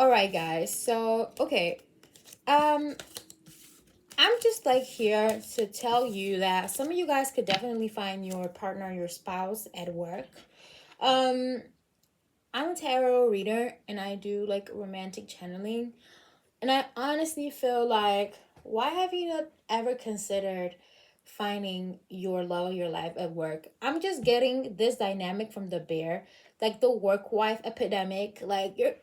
All right, guys. So, okay. Um, I'm just like here to tell you that some of you guys could definitely find your partner, your spouse at work. Um, I'm a tarot reader and I do like romantic channeling. And I honestly feel like, why have you not ever considered finding your love of your life at work? I'm just getting this dynamic from the bear, like the work wife epidemic. Like, you're,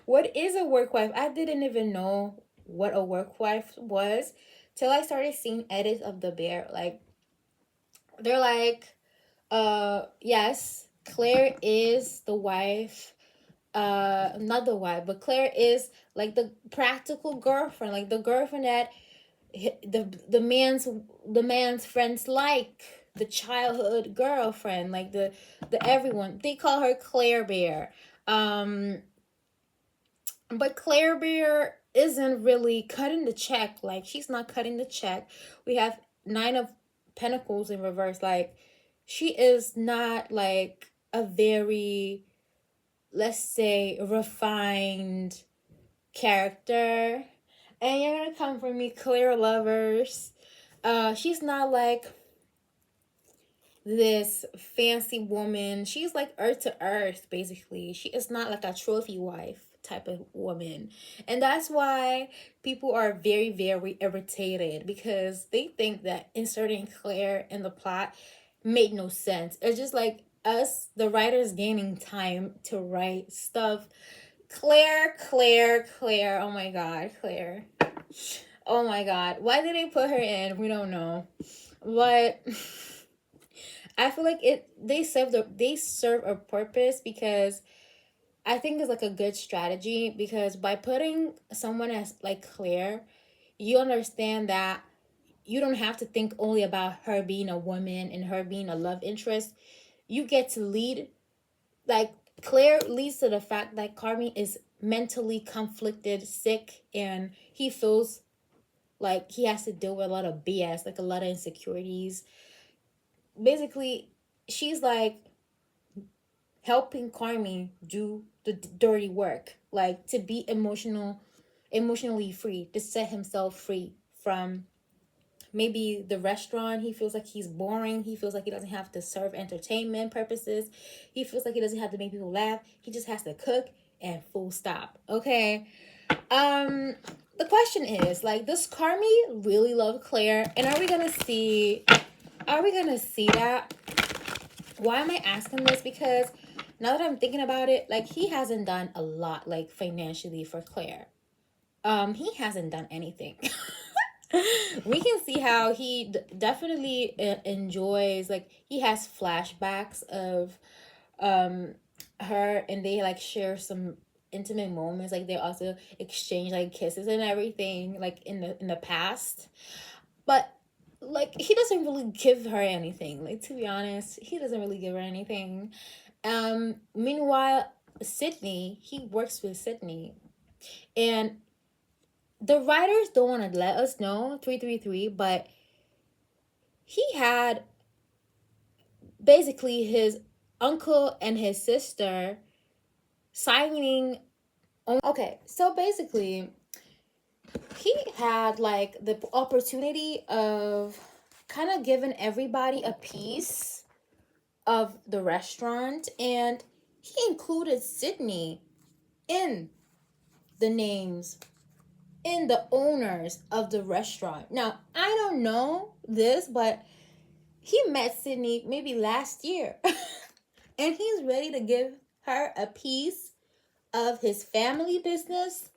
what is a work wife? I didn't even know what a work wife was till I started seeing edits of the bear. Like, they're like, yes, Claire is the wife, not the wife, but Claire is like the practical girlfriend, like the girlfriend that the man's friends like, the childhood girlfriend, like the everyone, they call her Claire Bear. um but Claire Bear isn't really cutting the check. Like, she's not cutting the check. We have Nine of Pentacles in reverse. Like, she is not like a very, let's say, refined character. And you're gonna come for me, clear lovers. She's not like this fancy woman. She's like earth to earth, basically. She is not like a trophy wife type of woman. And that's why people are very, very irritated, because they think that inserting Claire in the plot made no sense. It's just like us, the writers, gaining time to write stuff. Claire, Claire, Claire. Oh my god, Claire. Oh my god. Why did they put her in? We don't know. But I feel like they serve a purpose, because I think it's like a good strategy, because by putting someone as like Claire, you understand that you don't have to think only about her being a woman and her being a love interest. You get to lead, like, Claire leads to the fact that Carmy is mentally conflicted, sick, and he feels like he has to deal with a lot of BS, like a lot of insecurities. Basically, she's like helping Carmy do the dirty work, like to be emotionally free, to set himself free from maybe the restaurant. He feels like he's boring. He feels like he doesn't have to serve entertainment purposes. He feels like he doesn't have to make people laugh. He just has to cook, and full stop. Okay. Um the question is, like, does Carmy really love Claire? And are we gonna see that? Why am I asking this? Because now that I'm thinking about it, like, he hasn't done a lot, like, financially for Claire. He hasn't done anything. We can see how he definitely enjoys, like, he has flashbacks of her, and they like share some intimate moments. Like, they also exchange like kisses and everything, like in the past. But like, he doesn't really give her anything. Like, to be honest, he doesn't really give her anything. Meanwhile, Sydney, he works with Sydney, and the writers don't want to let us know 333, but he had basically his uncle and his sister signing. Okay, so basically, he had like the opportunity of kind of giving everybody a piece of the restaurant, and he included Sydney in the names, in the owners of the restaurant. Now, I don't know this, but he met Sydney maybe last year. And he's ready to give her a piece of his family business.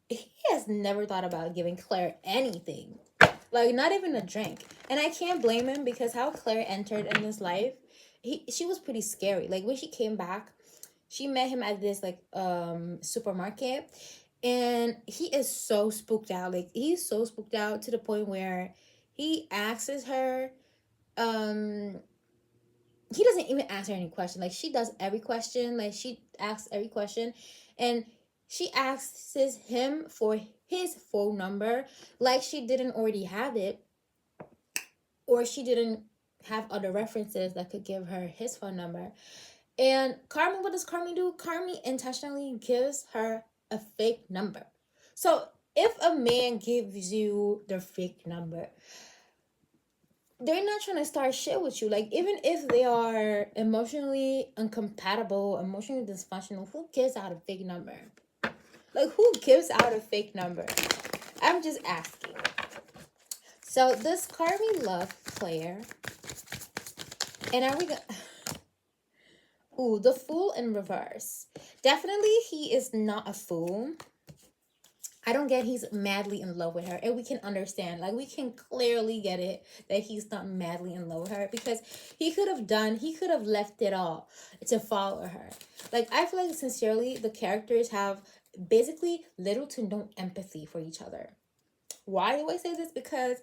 He has never thought about giving Claire anything. Like, not even a drink. And I can't blame him, because how Claire entered in his life, she was pretty scary. Like, when she came back, she met him at this like supermarket, and he is so spooked out. Like, he's so spooked out to the point where he asks her, um he doesn't even ask her any question. Like, she does every question. Like, she asks every question, and she asks him for his phone number, like she didn't already have it, or she didn't have other references that could give her his phone number. And Carmy, what does Carmy do? Carmy intentionally gives her a fake number. So if a man gives you their fake number, they're not trying to start shit with you. Like, even if they are emotionally incompatible, emotionally dysfunctional, who gives out a fake number? Like, who gives out a fake number? I'm just asking. So this Carmy love Claire, and are we gonna? Ooh, the fool in reverse. Definitely, he is not a fool. I don't get he's madly in love with her, and we can understand, like, we can clearly get it that he's not madly in love with her, because he could have left it all to follow her. Like, I feel like sincerely the characters have basically little to no empathy for each other. Why do I say this? Because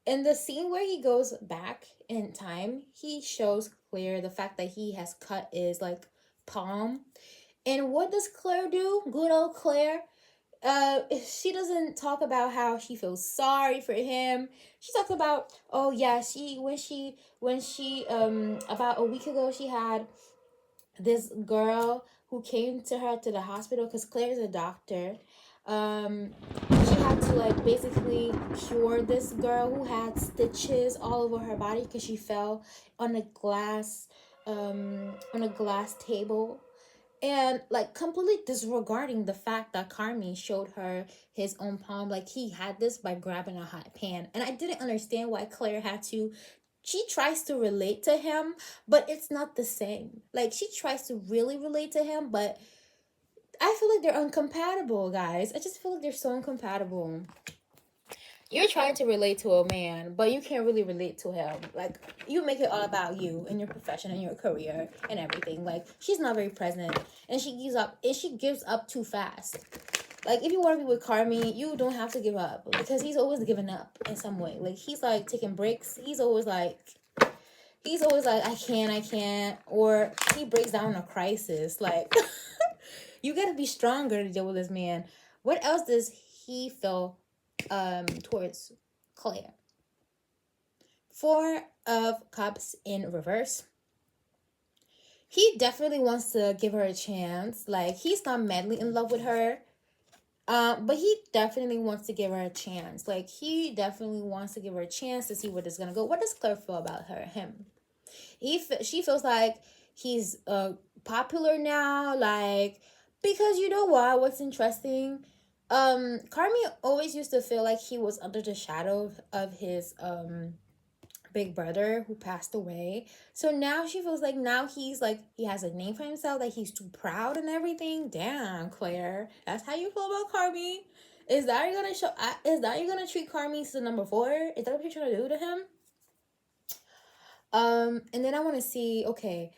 in the scene where he goes back in time, he shows Claire the fact that he has cut his like palm. And what does Claire do? Good old Claire. She doesn't talk about how she feels sorry for him. She talks about, oh yeah, when she about a week ago, she had this girl who came to her to the hospital because Claire's a doctor. She had to like basically cure this girl who had stitches all over her body because she fell on a glass table, and like completely disregarding the fact that Carmy showed her his own palm. Like, he had this by grabbing a hot pan, and I didn't understand why Claire had to. She tries to relate to him, but it's not the same. Like, she tries to really relate to him, but I feel like they're incompatible, guys. I just feel like they're so incompatible. You're trying to relate to a man, but you can't really relate to him. Like, you make it all about you and your profession and your career and everything. Like, she's not very present, and she gives up too fast. Like, if you want to be with Carmy, you don't have to give up, because he's always giving up in some way. Like, he's like taking breaks. He's always like, I can't, or he breaks down in a crisis. Like, you gotta be stronger to deal with this man. What else does he feel towards Claire? Four of Cups in reverse. He definitely wants to give her a chance. Like, he's not madly in love with her. But he definitely wants to give her a chance. Like, he definitely wants to give her a chance to see where this is gonna go. What does Claire feel about him? She feels like he's popular now, like, because you know what? What's interesting? Carmy always used to feel like he was under the shadow of his big brother who passed away. So now she feels like now he's like, he has a name for himself, like he's too proud and everything. Damn, Claire, that's how you feel about Carmy? Is that you're gonna show? Is that you're gonna treat Carmy as the number 4? Is that what you're trying to do to him? And then I want to see. Okay,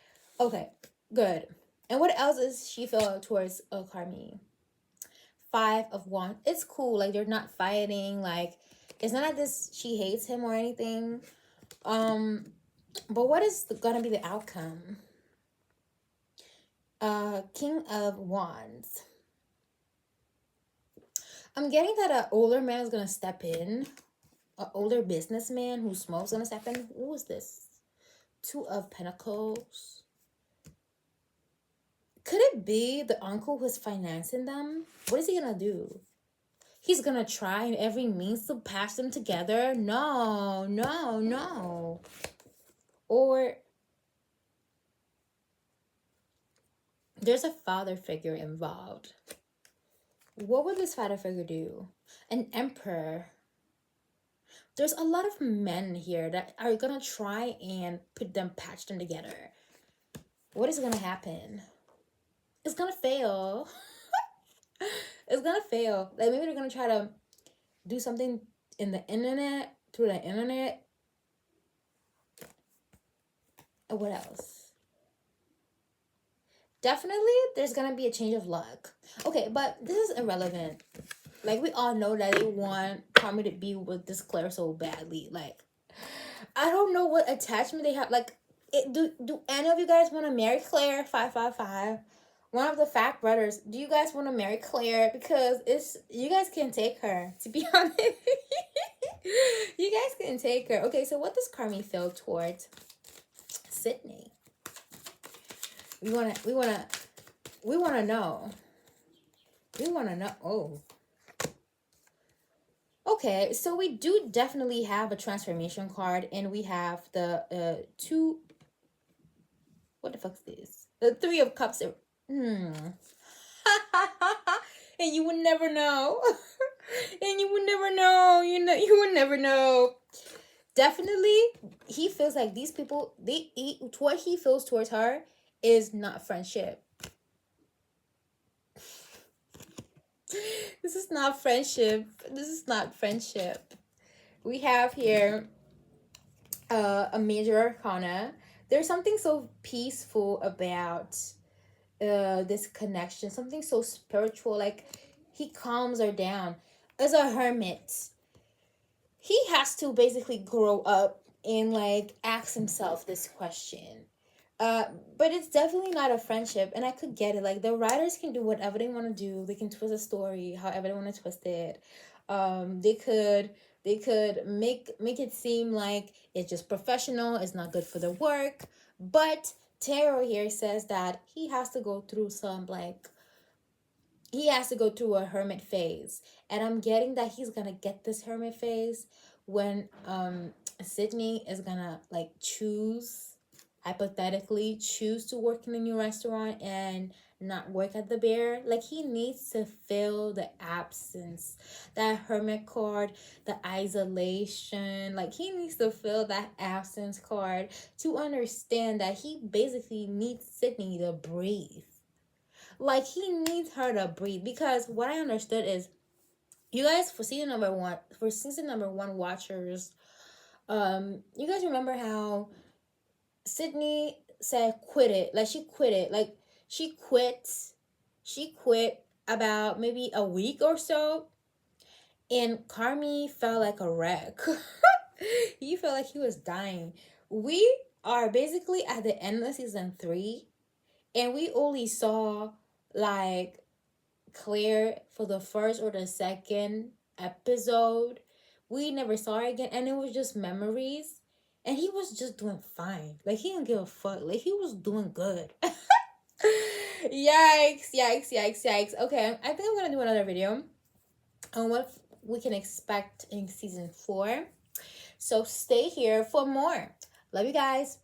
good. And what else is she feel towards Carmy? 5 of Wands. It's cool. Like, they're not fighting. Like, it's not like this. She hates him or anything. But what is gonna be the outcome? King of Wands. I'm getting that an older man is gonna step in. An older businessman who smokes gonna step in. Who is this? 2 of Pentacles. Could it be the uncle who's financing them? What is he gonna do? He's gonna try in every means to patch them together? No. Or there's a father figure involved. What would this father figure do? An emperor. There's a lot of men here that are gonna try and patch them together. What is gonna happen? It's gonna fail. It's gonna fail. Like, maybe they're gonna try to do something through the internet. And what else? Definitely there's gonna be a change of luck. Okay, but this is irrelevant. Like, we all know that they want Carmy to be with this Claire so badly. Like, I don't know what attachment they have. Like, do any of you guys want to marry Claire? 555. One of the Fact brothers. Do you guys want to marry Claire? Because you guys can take her. To be honest, you guys can take her. Okay, so what does Carmy feel towards Sydney? We wanna we wanna we wanna know. We wanna know. Oh. Okay, so we do definitely have a transformation card, and we have the two. What the fuck's this? The Three of Cups. Hmm. And you would never know. And you would never know. You would never know. Definitely, he feels like these people. What he feels towards her is not friendship. This is not friendship. This is not friendship. We have here a major arcana. There's something so peaceful about this connection, something so spiritual. Like, he calms her down. As a hermit, he has to basically grow up and like ask himself this question. uh but it's definitely not a friendship, and I could get it. Like, the writers can do whatever they want to do. They can twist a story however they want to twist it. They could make it seem like it's just professional, it's not good for the work. But tarot here says that he has to go through a hermit phase. And I'm getting that he's gonna get this hermit phase when Sydney is gonna like hypothetically choose to work in a new restaurant and not work at the bear. Like, he needs to feel the absence, that hermit card, the isolation. Like, he needs to feel that absence card to understand that he basically needs Sydney to breathe. Like, he needs her to breathe. Because what I understood is, you guys, for season number one watchers, you guys remember how Sydney said quit it. Like, she quit it. Like, she quit about maybe a week or so, and Carmy felt like a wreck. He felt like he was dying. We are basically at the end of season 3, and we only saw like Claire for the first or the second episode. We never saw her again, and it was just memories. And he was just doing fine. Like, he didn't give a fuck. Like, he was doing good. Yikes, yikes, yikes, yikes. Okay, I think I'm gonna do another video on what we can expect in season 4. So stay here for more. Love you guys.